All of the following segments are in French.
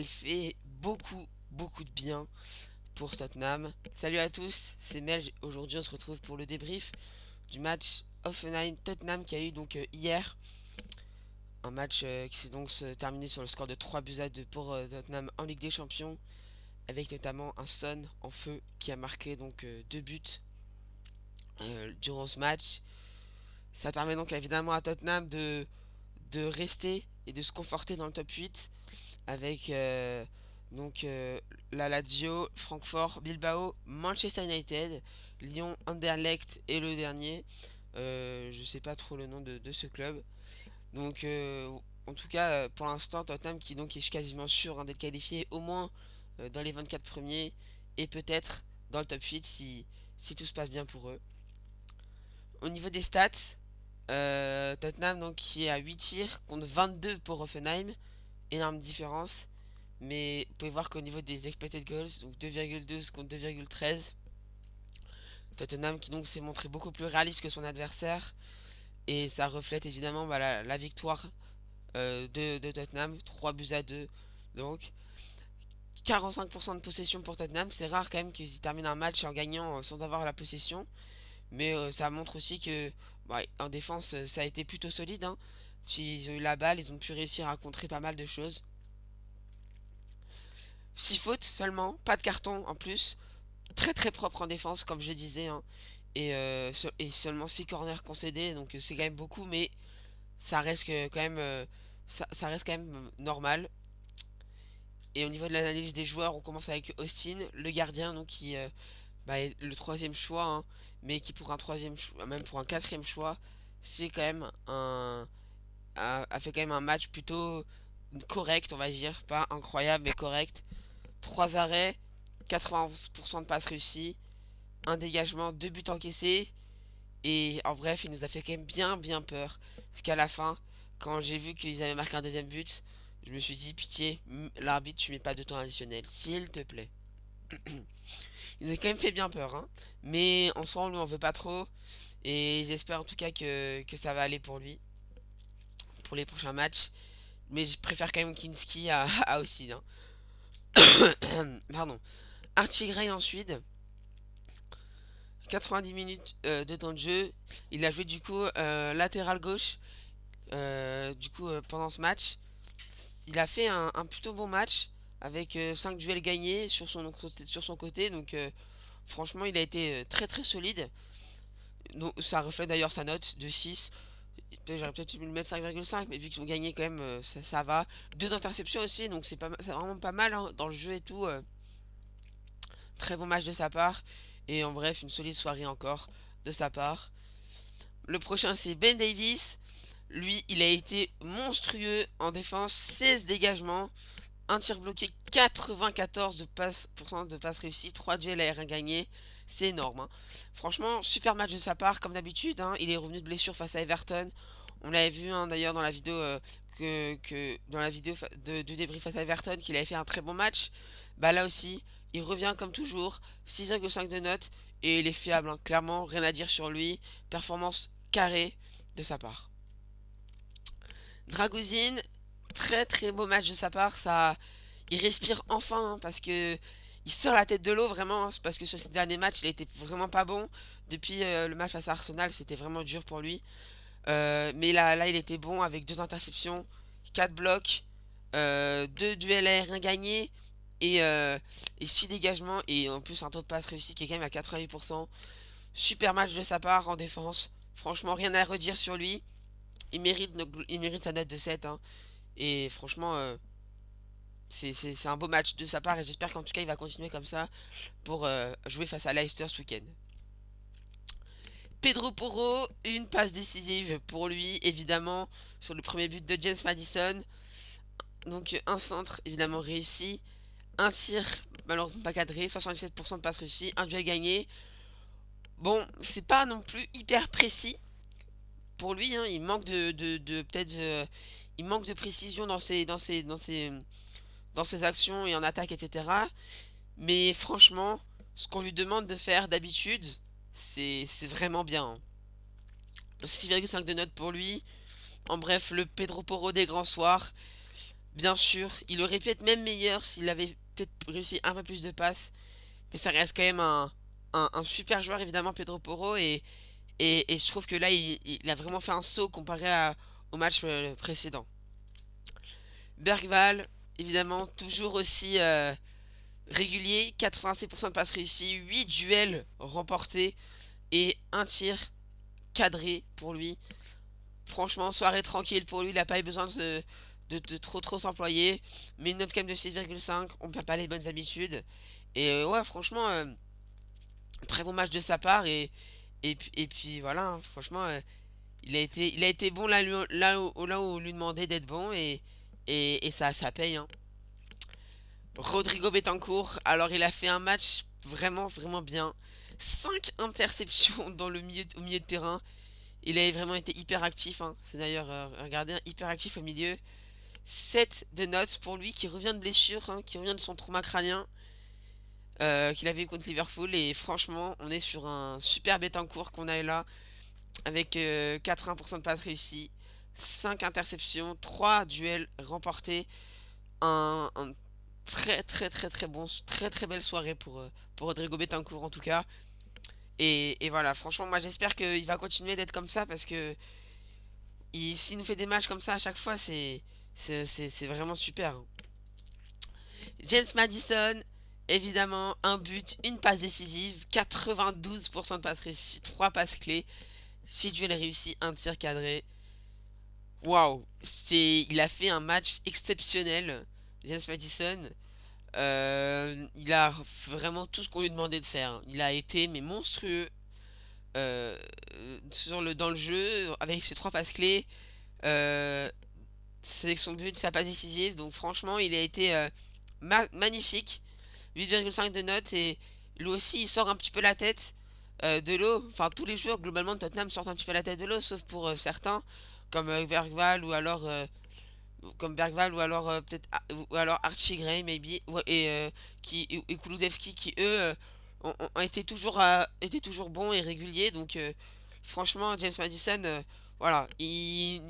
Elle fait beaucoup de bien pour Tottenham. Salut à tous, c'est Mel. Aujourd'hui, on se retrouve pour le débrief du match Hoffenheim-Tottenham qui a eu hier. Un match qui s'est donc terminé sur le score de 3 buts à 2 pour Tottenham en Ligue des Champions, avec notamment un Son en feu qui a marqué 2 buts durant ce match. Ça permet donc évidemment à Tottenham de rester et de se conforter dans le top 8 avec donc euh, la Lazio, Francfort, Bilbao, Manchester United, Lyon, Anderlecht et le dernier. Je sais pas trop le nom de ce club. Donc en tout cas pour l'instant Tottenham qui donc est quasiment sûr d'être qualifié au moins dans les 24 premiers et peut-être dans le top 8 si tout se passe bien pour eux. Au niveau des stats, Tottenham donc qui est à 8 tirs contre 22 pour Hoffenheim, énorme différence. Mais vous pouvez voir qu'au niveau des expected goals, donc 2,12 contre 2,13, Tottenham qui donc s'est montré beaucoup plus réaliste que son adversaire. Et ça reflète évidemment la victoire de Tottenham, 3 buts à 2. Donc 45% de possession pour Tottenham, c'est rare quand même qu'ils terminent un match en gagnant sans avoir la possession. Mais ça montre aussi que en défense ça a été plutôt solide, hein. S'ils ont eu la balle, ils ont pu réussir à contrer pas mal de choses. 6 fautes seulement, pas de carton en plus. Très propre en défense, comme je disais, hein. Et seulement 6 corners concédés, donc c'est quand même beaucoup, mais ça reste quand même, ça reste quand même normal. Et au niveau de l'analyse des joueurs, on commence avec Austin, le gardien, donc qui est le troisième choix, hein, mais qui pour un troisième choix, même pour un quatrième choix, fait quand même a fait quand même un match plutôt correct, on va dire, pas incroyable mais correct. 3 arrêts, 91% de passes réussies, un dégagement, 2 buts encaissés. Et en bref, il nous a fait quand même bien peur. Parce qu'à la fin, quand j'ai vu qu'ils avaient marqué un deuxième but, je me suis dit, pitié, l'arbitre, tu mets pas de temps additionnel, s'il te plaît. Il nous a quand même fait bien peur, hein. Mais en soi, on lui en veut pas trop. Et j'espère en tout cas que ça va aller pour lui, pour les prochains matchs. Mais je préfère quand même Kinski à Ossid, hein. Pardon. Archie Gray ensuite. 90 minutes de temps de jeu. Il a joué du coup latéral gauche pendant ce match. Il a fait un plutôt bon match avec 5 duels gagnés sur son côté. Donc franchement il a été très solide. Donc, ça reflète d'ailleurs sa note de 6. J'aurais peut-être dû lui mettre 5,5 mais vu qu'ils ont gagné quand même ça va. Deux interceptions aussi donc c'est vraiment pas mal, hein, dans le jeu et tout. Très bon match de sa part. Et en bref une solide soirée encore de sa part. Le prochain c'est Ben Davis. Lui, il a été monstrueux en défense, 16 dégagements, un tir bloqué, 94% de passes réussies, 3 duels aériens gagnés. C'est énorme, hein. Franchement, super match de sa part, comme d'habitude, hein. Il est revenu de blessure face à Everton. On l'avait vu, hein, d'ailleurs dans la vidéo dans la vidéo de débrief face à Everton qu'il avait fait un très bon match. Bah là aussi, il revient comme toujours, 6,5 de notes et il est fiable, hein. Clairement, rien à dire sur lui. Performance carrée de sa part. Dragozin, très beau match de sa part. Ça, il respire enfin, hein, parce que il sort la tête de l'eau vraiment, hein. Parce que sur ces derniers matchs, il était vraiment pas bon. Depuis le match face à Arsenal, c'était vraiment dur pour lui. Mais là, il était bon avec deux interceptions, 4 blocs, 2 duels aériens gagnés et 6 dégagements. Et en plus, un taux de passe réussi qui est quand même à 88%. Super match de sa part en défense. Franchement, rien à redire sur lui. Il mérite sa note de 7, hein. Et franchement, c'est un beau match de sa part. Et j'espère qu'en tout cas, il va continuer comme ça pour jouer face à Leicester ce week-end. Pedro Porro, une passe décisive pour lui, évidemment, sur le premier but de James Madison. Donc un centre, évidemment, réussi. Un tir, malheureusement pas cadré. 77% de passe réussie. Un duel gagné. Bon, c'est pas non plus hyper précis pour lui, hein. Il manque peut-être... il manque de précision dans ses actions et en attaque, etc. Mais franchement, ce qu'on lui demande de faire d'habitude, c'est vraiment bien, hein. 6,5 de notes pour lui. En bref, le Pedro Porro des grands soirs. Bien sûr, il aurait pu être même meilleur s'il avait peut-être réussi un peu plus de passes. Mais ça reste quand même un super joueur, évidemment, Pedro Porro. Et je trouve que là, il a vraiment fait un saut comparé au match précédent. Bergval, évidemment, toujours aussi régulier. 86% de passes réussies, 8 duels remportés et un tir cadré pour lui. Franchement, soirée tranquille pour lui. Il n'a pas eu besoin de trop s'employer. Mais une note quand même de 6,5. On ne perd pas les bonnes habitudes. Et ouais, franchement, très bon match de sa part. Et puis voilà, hein, franchement, il a été bon là où on lui demandait d'être bon. Et ça paye, hein. Rodrigo Betancourt, alors il a fait un match vraiment, vraiment bien. 5 interceptions au milieu de terrain. Il a vraiment été hyper actif, hein. C'est d'ailleurs, regardez, hein, hyper actif au milieu. 7 de notes pour lui qui revient de blessure, hein, qui revient de son trauma crânien qu'il avait eu contre Liverpool. Et franchement, on est sur un super Betancourt qu'on a eu là, avec 80% de passes réussies, 5 interceptions, 3 duels remportés, un très très très très bon, très très belle soirée pour Rodrigo Betancourt en tout cas. Et voilà, franchement, moi j'espère qu'il va continuer d'être comme ça parce que s'il nous fait des matchs comme ça à chaque fois, c'est vraiment super, hein. James Madison, évidemment, un but, une passe décisive, 92% de passes réussies, 3 passes clés, 6 duels réussis, un tir cadré. Waouh, il a fait un match exceptionnel, James Madison. Il a vraiment tout ce qu'on lui demandait de faire. Il a été mais monstrueux euh, dans le jeu avec ses 3 passes clés, euh, c'est son but, sa passe décisive. Donc franchement, il a été magnifique. 8,5 de notes et lui aussi il sort un petit peu la tête de l'eau. Enfin, tous les joueurs globalement de Tottenham sortent un petit peu la tête de l'eau, sauf pour certains comme Bergval ou alors peut-être ou alors Archie Gray maybe et Kulusevski qui eux ont été toujours bons et réguliers. Donc franchement, James Madison, voilà, il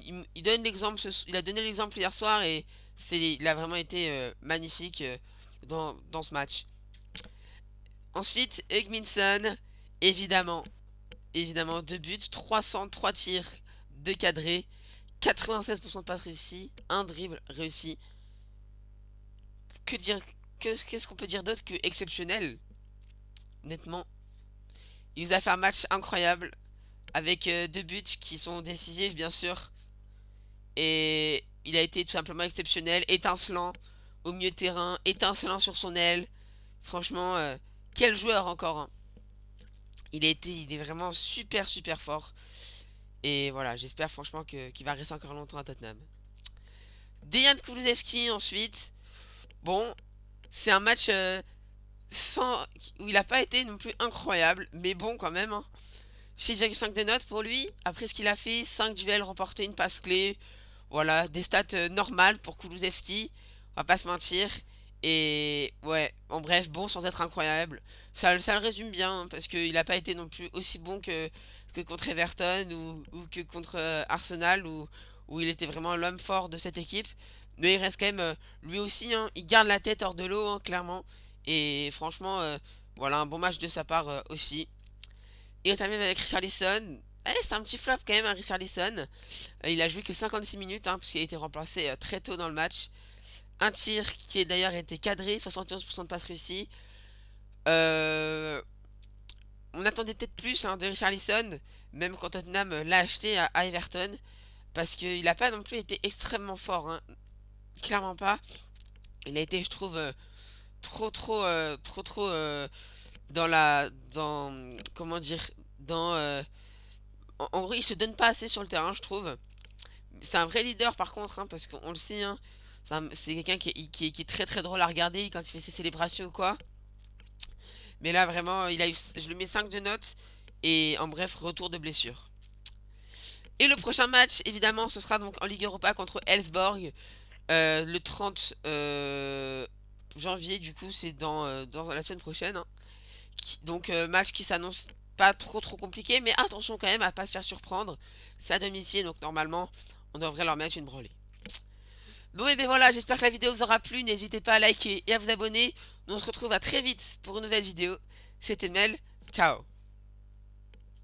donne l'exemple, il a donné l'exemple hier soir et il a vraiment été magnifique dans ce match. Ensuite, Hugminson, évidemment, évidemment, 2 buts, 303 tirs, 2 cadrés, 96% de passes réussies, un dribble réussi. Que dire, qu'est-ce qu'on peut dire d'autre que exceptionnel, honnêtement. Il nous a fait un match incroyable avec 2 buts qui sont décisifs, bien sûr. Et il a été tout simplement exceptionnel, étincelant au milieu de terrain, étincelant sur son aile. Franchement, quel joueur encore, hein. Il est vraiment super super fort. Et voilà, j'espère franchement qu'il va rester encore longtemps à Tottenham. Dejan Kulusevski ensuite. Bon, c'est un match sans, où il n'a pas été non plus incroyable, mais bon quand même, hein. 6,5 de notes pour lui. Après ce qu'il a fait, 5 duels remportés, une passe clé. Voilà, des stats normales pour Kulusevski. On va pas se mentir. Et ouais, en bref, bon sans être incroyable. Ça le résume bien, hein, parce qu'il n'a pas été non plus aussi bon que contre Everton ou que contre Arsenal, où il était vraiment l'homme fort de cette équipe. Mais il reste quand même, lui aussi, hein, il garde la tête hors de l'eau, hein, clairement. Et franchement, voilà, un bon match de sa part aussi. Et on termine avec Richarlison. C'est un petit flop quand même, hein, Richarlison. Il a joué que 56 minutes, hein, puisqu'il a été remplacé très tôt dans le match. Un tir qui a d'ailleurs été cadré, 71% de passes réussies. Euh, on attendait peut-être plus, hein, de Richarlison, même quand Tottenham l'a acheté à Everton, parce qu'il n'a pas non plus été extrêmement fort, hein. Clairement pas. Il a été, je trouve, trop comment dire, en gros, il se donne pas assez sur le terrain, je trouve. C'est un vrai leader par contre, hein, parce qu'on le sait, hein, c'est quelqu'un qui est très très drôle à regarder quand il fait ses célébrations ou quoi. Mais là vraiment, je lui mets 5 de notes. Et en bref, retour de blessure. Et le prochain match, évidemment, ce sera donc en Ligue Europa contre Elfsborg. Le 30 janvier, du coup, c'est dans la semaine prochaine, hein. Donc match qui s'annonce pas trop compliqué, mais attention quand même à pas se faire surprendre. C'est à domicile, donc normalement, on devrait leur mettre une branlée. Bon et ben voilà, j'espère que la vidéo vous aura plu. N'hésitez pas à liker et à vous abonner. Nous on se retrouve à très vite pour une nouvelle vidéo. C'était Mel, ciao.